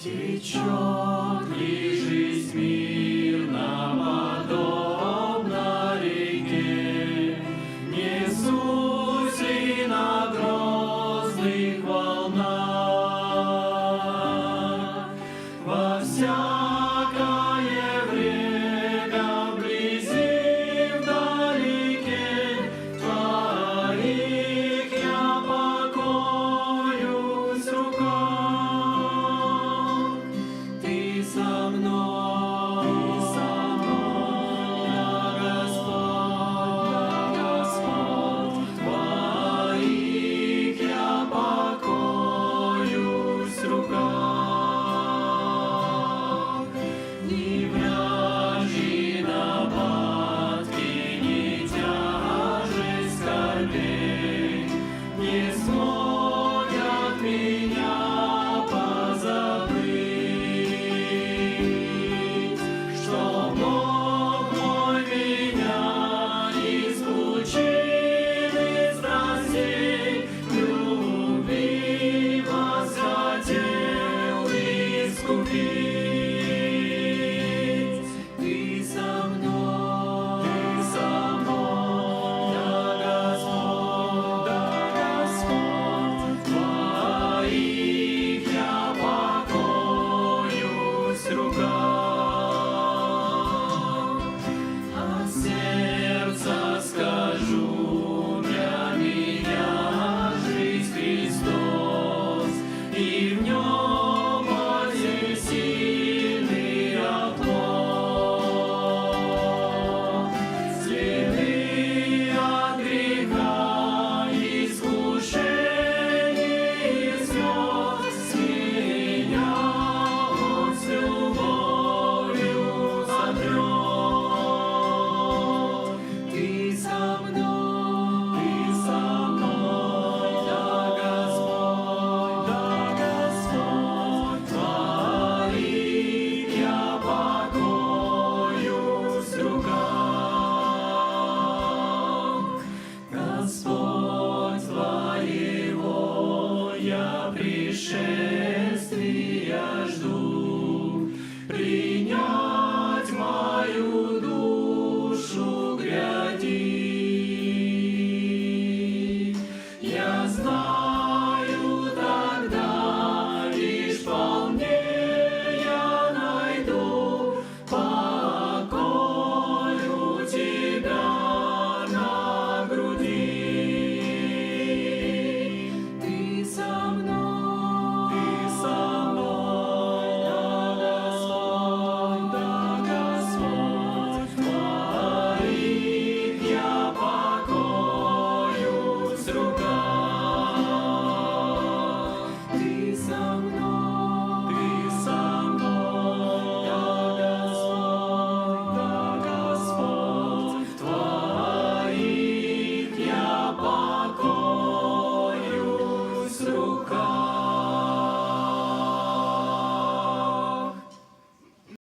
Течет ли жизнь мирно, подобно реке, несусь ли на грозных волнах. Во всякое время, вблизи, вдалеке, Твоих я покоюсь в руках. Ты со мной, я Господь, Твоих я покоюсь в руках. Ни вражьи нападки, ни тяжесть скорбей не смогут меня позабыть, что Бог мой меня из пучины страстей любви восхотел искупить. Ты со мной, да, Господь, Твоих я покоюсь в руках. От сердца скажу, для меня жизнь Христос, и в Нем мой всесильный оплот. Следы от греха, искушений и слез, меня Он с любовью сотрет. Ты со мной, да, Господь, Твоих я покоюсь в руках. Господь, Твоего я пришествия жду.